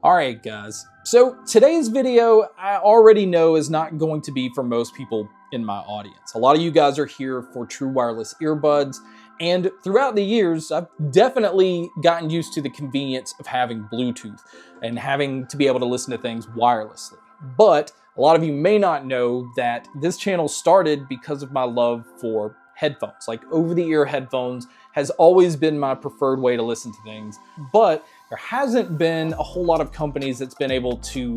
Alright guys, so today's video I already know is not going to be for most people in my audience. A lot of you guys are here for true wireless earbuds, and throughout the years I've definitely gotten used to the convenience of having Bluetooth and having to be able to listen to things wirelessly. But a lot of you may not know that this channel started because of my love for headphones. Like over-the-ear headphones has always been my preferred way to listen to things, but there hasn't been a whole lot of companies that's been able to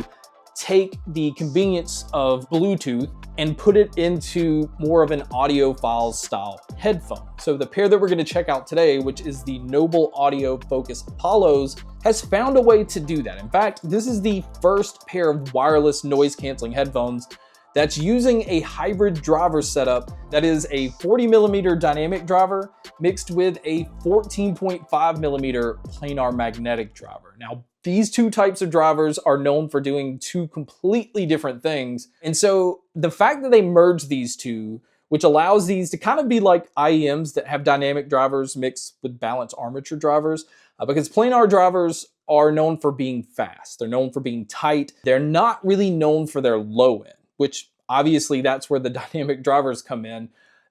take the convenience of Bluetooth and put it into more of an audiophile style headphone. So the pair that we're going to check out today, which is the Noble Audio FoKus Apollos, has found a way to do that. In fact, this is the first pair of wireless noise canceling headphones that's using a hybrid driver setup that is a 40mm dynamic driver mixed with a 14.5mm planar magnetic driver. Now, these two types of drivers are known for doing two completely different things. And so the fact that they merge these two, which allows these to kind of be like IEMs that have dynamic drivers mixed with balanced armature drivers, because planar drivers are known for being fast. They're known for being tight. They're not really known for their low end, which obviously that's where the dynamic drivers come in.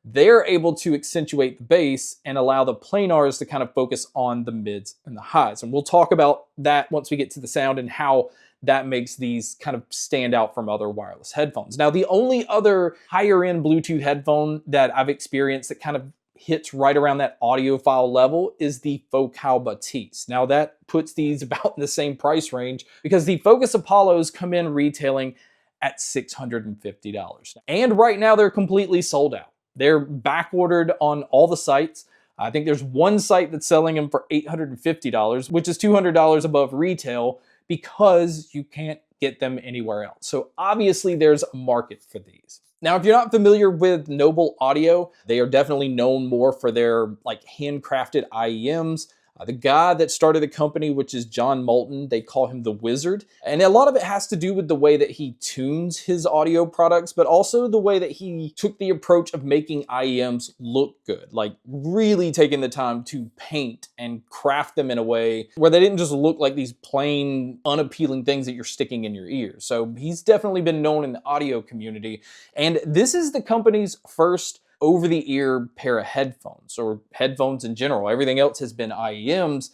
They're able to accentuate the bass and allow the planars to kind of focus on the mids and the highs. And we'll talk about that once we get to the sound and how that makes these kind of stand out from other wireless headphones. Now, the only other higher end Bluetooth headphone that I've experienced that kind of hits right around that audiophile level is the FoKus Batiste. Now that puts these about in the same price range because the FoKus Apollos come in retailing at $650. And right now they're completely sold out. They're back ordered on all the sites. I think there's one site that's selling them for $850, which is $200 above retail because you can't get them anywhere else. So obviously there's a market for these. Now, if you're not familiar with Noble Audio, they are definitely known more for their like handcrafted IEMs. The guy that started the company, which is John Moulton, they call him the Wizard. And a lot of it has to do with the way that he tunes his audio products, but also the way that he took the approach of making IEMs look good, like really taking the time to paint and craft them in a way where they didn't just look like these plain, unappealing things that you're sticking in your ears. So he's definitely been known in the audio community. And this is the company's first over-the-ear pair of headphones, or headphones in general. Everything else has been IEMs,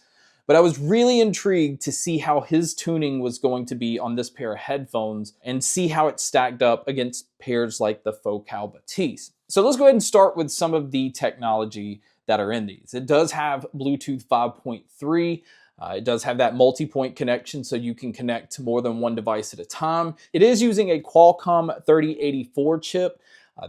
but I was really intrigued to see how his tuning was going to be on this pair of headphones and see how it stacked up against pairs like the FoKus Batiste. So let's go ahead and start with some of the technology that are in these. It does have Bluetooth 5.3. It does have that multi-point connection, so you can connect to more than one device at a time. It is using a Qualcomm 3084 chip.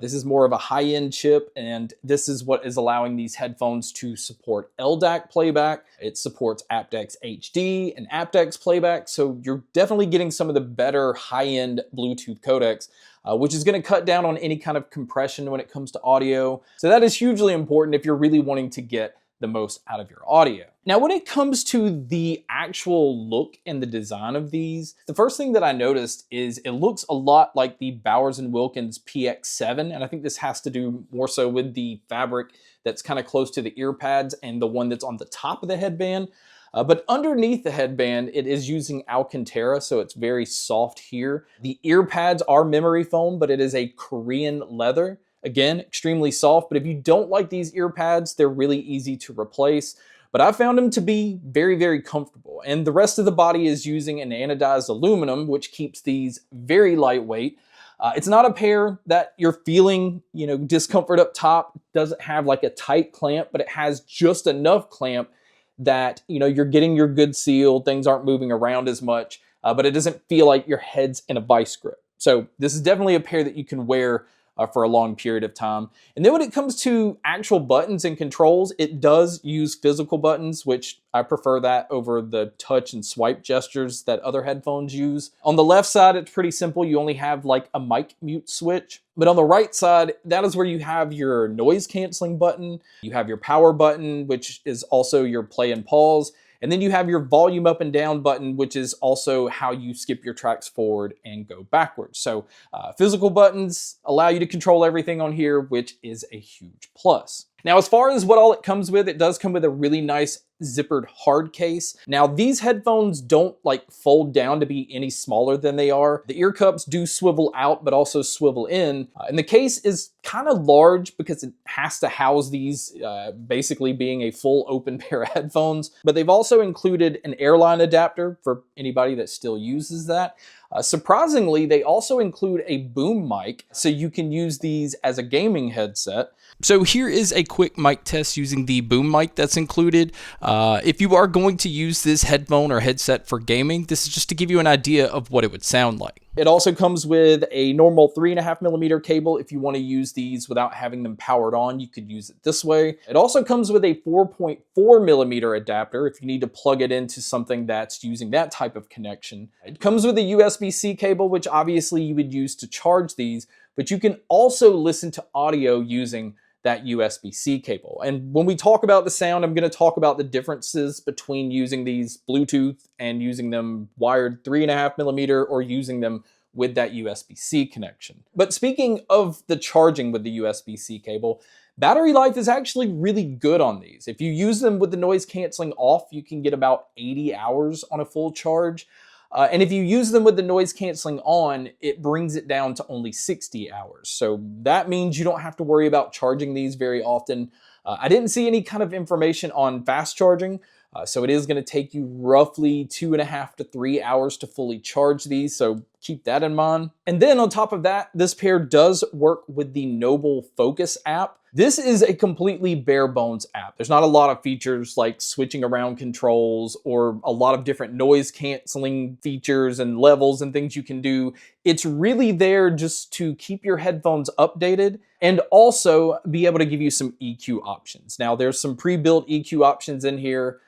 This is more of a high-end chip, and this is what is allowing these headphones to support LDAC playback. It supports aptX HD and aptX playback, so you're definitely getting some of the better high-end Bluetooth codecs, which is going to cut down on any kind of compression when it comes to audio. So that is hugely important if you're really wanting to get the most out of your audio. Now, when it comes to the actual look and the design of these, the first thing that I noticed is it looks a lot like the Bowers & Wilkins PX7, and I think this has to do more so with the fabric that's kind of close to the ear pads and the one that's on the top of the headband. But underneath the headband, it is using Alcantara, so it's very soft here. The ear pads are memory foam, but it is a Korean leather. Again, extremely soft, but if you don't like these ear pads, they're really easy to replace. But I found them to be very, very comfortable. And the rest of the body is using an anodized aluminum, which keeps these very lightweight. It's not a pair that you're feeling, discomfort up top. It doesn't have like a tight clamp, but it has just enough clamp that, you're getting your good seal. Things aren't moving around as much, but it doesn't feel like your head's in a vice grip. So this is definitely a pair that you can wear for a long period of time. And then when it comes to actual buttons and controls, it does use physical buttons, which I prefer that over the touch and swipe gestures that other headphones use. On the left side, it's pretty simple. You only have like a mic mute switch. But on the right side, that is where you have your noise canceling button. You have your power button, which is also your play and pause. And then you have your volume up and down button, which is also how you skip your tracks forward and go backwards. So physical buttons allow you to control everything on here, which is a huge plus. Now, as far as what all it comes with, it does come with a really nice zippered hard case. Now these headphones don't like fold down to be any smaller than they are. The ear cups do swivel out but also swivel in, and the case is kind of large because it has to house these, basically being a full open pair of headphones. But they've also included an airline adapter for anybody that still uses that. Surprisingly, they also include a boom mic, so you can use these as a gaming headset. So here is a quick mic test using the boom mic that's included. If you are going to use this headphone or headset for gaming, this is just to give you an idea of what it would sound like. It also comes with a normal 3.5mm cable. If you want to use these without having them powered on, you could use it this way. It also comes with a 4.4mm adapter if you need to plug it into something that's using that type of connection. It comes with a USB-C cable, which obviously you would use to charge these, but you can also listen to audio using that USB-C cable. And when we talk about the sound, I'm going to talk about the differences between using these Bluetooth and using them wired 3.5mm or using them with that USB-C connection. But speaking of the charging with the USB-C cable, battery life is actually really good on these. If you use them with the noise canceling off, you can get about 80 hours on a full charge. And if you use them with the noise canceling on, it brings it down to only 60 hours. So that means you don't have to worry about charging these very often. I didn't see any kind of information on fast charging. So it is going to take you roughly 2.5 to 3 hours to fully charge these. So keep that in mind. And then on top of that, this pair does work with the Noble FoKus app. This is a completely bare bones app. There's not a lot of features like switching around controls or a lot of different noise canceling features and levels and things you can do. It's really there just to keep your headphones updated and also be able to give you some EQ options. Now there's some pre-built EQ options in here.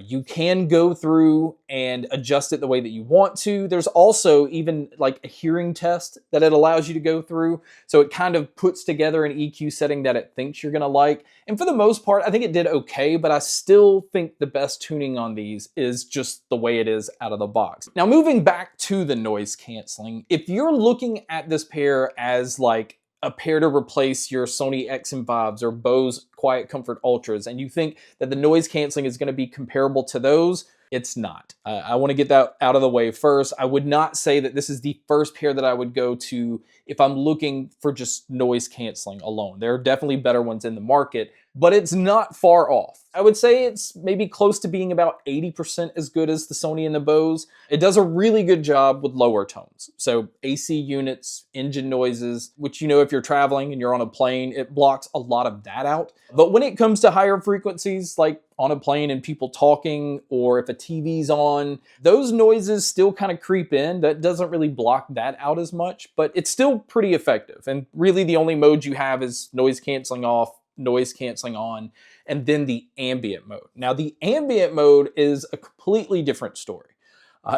You can go through and adjust it the way that you want to. There's also even like a hearing test that it allows you to go through. So it kind of puts together an EQ setting that it thinks you're gonna like. And for the most part, I think it did okay, but I still think the best tuning on these is just the way it is out of the box. Now moving back to the noise canceling, if you're looking at this pair as like a pair to replace your Sony XM5s or Bose Quiet Comfort Ultras, and you think that the noise canceling is going to be comparable to those, it's not. I want to get that out of the way first. I would not say that this is the first pair that I would go to if I'm looking for just noise canceling alone. There are definitely better ones in the market, but it's not far off. I would say it's maybe close to being about 80% as good as the Sony and the Bose. It does a really good job with lower tones. So AC units, engine noises, which, you know, if you're traveling and you're on a plane, it blocks a lot of that out. But when it comes to higher frequencies, like on a plane and people talking, or if a TV's on, those noises still kind of creep in. That doesn't really block that out as much, but it's still pretty effective. And really the only mode you have is noise canceling off, noise canceling on, and then the ambient mode. Now the ambient mode is a completely different story.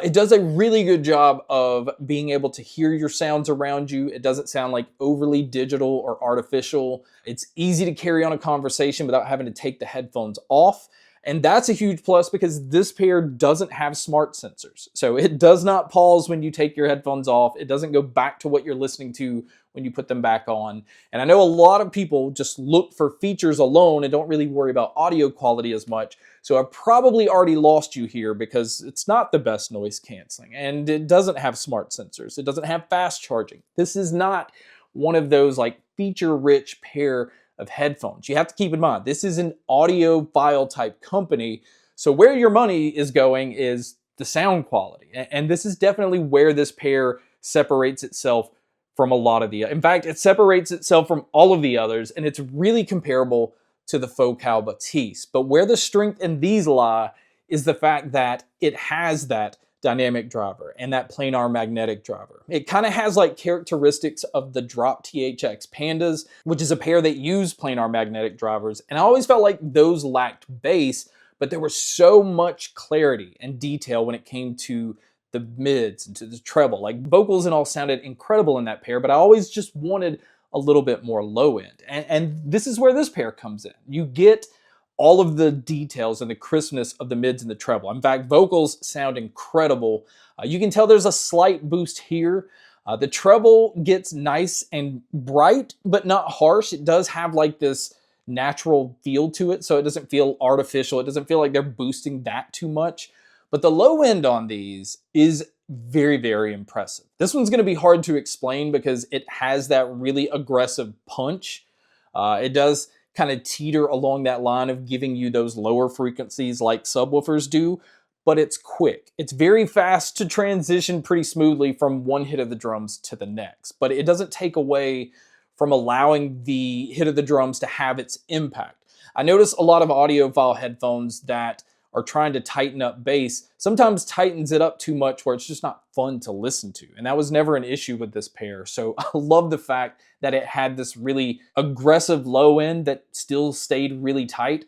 It does a really good job of being able to hear your sounds around you. It doesn't sound like overly digital or artificial. It's easy to carry on a conversation without having to take the headphones off. And that's a huge plus because this pair doesn't have smart sensors. So it does not pause when you take your headphones off. It doesn't go back to what you're listening to when you put them back on. And I know a lot of people just look for features alone and don't really worry about audio quality as much. So I've probably already lost you here because it's not the best noise canceling and it doesn't have smart sensors. It doesn't have fast charging. This is not one of those like feature-rich pair of headphones. You have to keep in mind, this is an audiophile type company. So where your money is going is the sound quality. And this is definitely where this pair separates itself from a lot of the, in fact, it separates itself from all of the others, and it's really comparable to the FoKus Batiste. But where the strength in these lie is the fact that it has that dynamic driver and that planar magnetic driver. It kind of has like characteristics of the Drop THX Pandas, which is a pair that use planar magnetic drivers. And I always felt like those lacked bass, but there was so much clarity and detail when it came to the mids and to the treble. Like vocals and all sounded incredible in that pair, but I always just wanted a little bit more low end. And this is where this pair comes in. You get all of the details and the crispness of the mids and the treble. In fact, vocals sound incredible. You can tell there's a slight boost here. The treble gets nice and bright, but not harsh. It does have like this natural feel to it, so it doesn't feel artificial. It doesn't feel like they're boosting that too much. But the low end on these is very, very impressive. This one's going to be hard to explain because it has that really aggressive punch. It does kind of teeter along that line of giving you those lower frequencies like subwoofers do, but it's quick. It's very fast to transition pretty smoothly from one hit of the drums to the next, but it doesn't take away from allowing the hit of the drums to have its impact. I notice a lot of audiophile headphones that are trying to tighten up bass sometimes tightens it up too much where it's just not fun to listen to. And that was never an issue with this pair. So I love the fact that it had this really aggressive low end that still stayed really tight.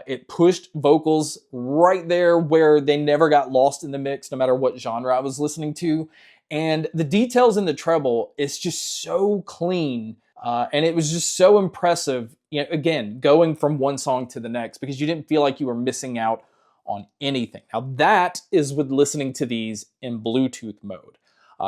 It pushed vocals right there where they never got lost in the mix, no matter what genre I was listening to. And the details in the treble is just so clean. And it was just so impressive, you know, again, going from one song to the next, because you didn't feel like you were missing out on anything. Now that is with listening to these in Bluetooth mode.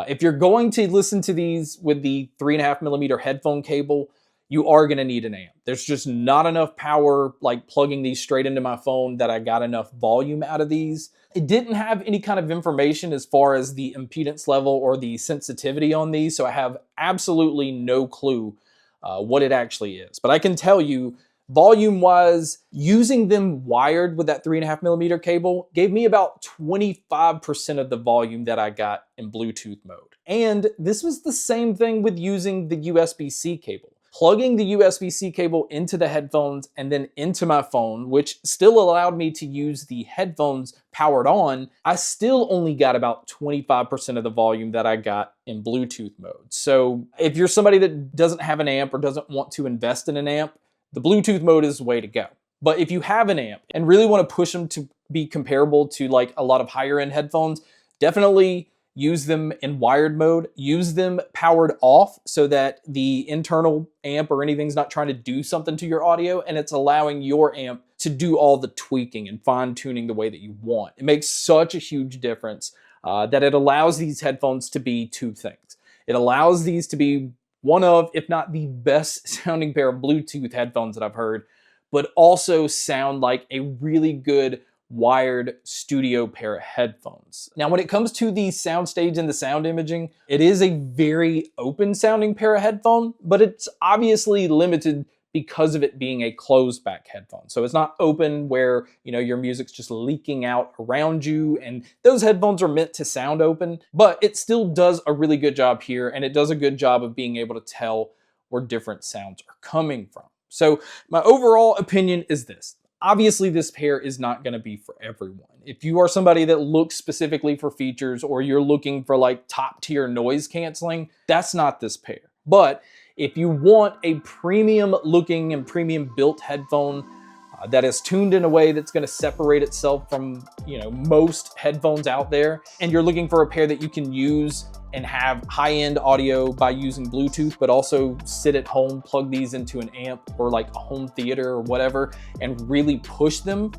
If you're going to listen to these with the 3.5mm headphone cable, you are going to need an amp. There's just not enough power, like plugging these straight into my phone, that I got enough volume out of these. It didn't have any kind of information as far as the impedance level or the sensitivity on these, so I have absolutely no clue what it actually is. But I can tell you, volume-wise, using them wired with that 3.5mm cable gave me about 25% of the volume that I got in Bluetooth mode. And this was the same thing with using the USB-C cable. Plugging the USB-C cable into the headphones and then into my phone, which still allowed me to use the headphones powered on, I still only got about 25% of the volume that I got in Bluetooth mode. So if you're somebody that doesn't have an amp or doesn't want to invest in an amp, the Bluetooth mode is the way to go. But if you have an amp and really want to push them to be comparable to like a lot of higher end headphones, definitely use them in wired mode. Use them powered off so that the internal amp or anything's not trying to do something to your audio, and it's allowing your amp to do all the tweaking and fine tuning the way that you want. It makes such a huge difference that it allows these headphones to be two things. It allows these to be one of, if not the best sounding pair of Bluetooth headphones that I've heard, but also sound like a really good wired studio pair of headphones. Now, when it comes to the soundstage and the sound imaging, it is a very open sounding pair of headphone, but it's obviously limited because of it being a closed back headphone. So it's not open where, you know, your music's just leaking out around you, and those headphones are meant to sound open, but it still does a really good job here, and it does a good job of being able to tell where different sounds are coming from. So my overall opinion is this. Obviously, this pair is not going to be for everyone. If you are somebody that looks specifically for features, or you're looking for like top tier noise canceling, that's not this pair. But if you want a premium looking and premium built headphone that is tuned in a way that's going to separate itself from, you know, most headphones out there, and you're looking for a pair that you can use and have high-end audio by using Bluetooth, but also sit at home, plug these into an amp or like a home theater or whatever, and really push them,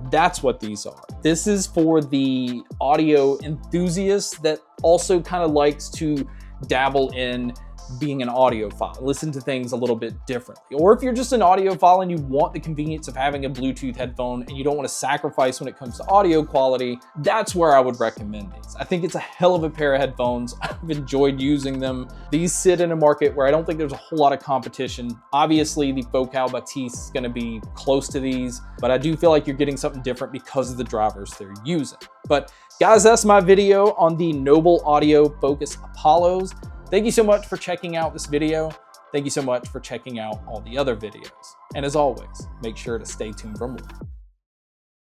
that's what these are. This is for the audio enthusiast that also kind of likes to dabble in being an audiophile, listen to things a little bit differently. Or if you're just an audiophile and you want the convenience of having a Bluetooth headphone and you don't want to sacrifice when it comes to audio quality, that's where I would recommend these. I think it's a hell of a pair of headphones. I've enjoyed using them. These sit in a market where I don't think there's a whole lot of competition. Obviously, the FoKus Batiste is going to be close to these, but I do feel like you're getting something different because of the drivers they're using. But guys, that's my video on the Noble Audio FoKus Apollos. Thank you so much for checking out this video. Thank you so much for checking out all the other videos. And as always, make sure to stay tuned for more.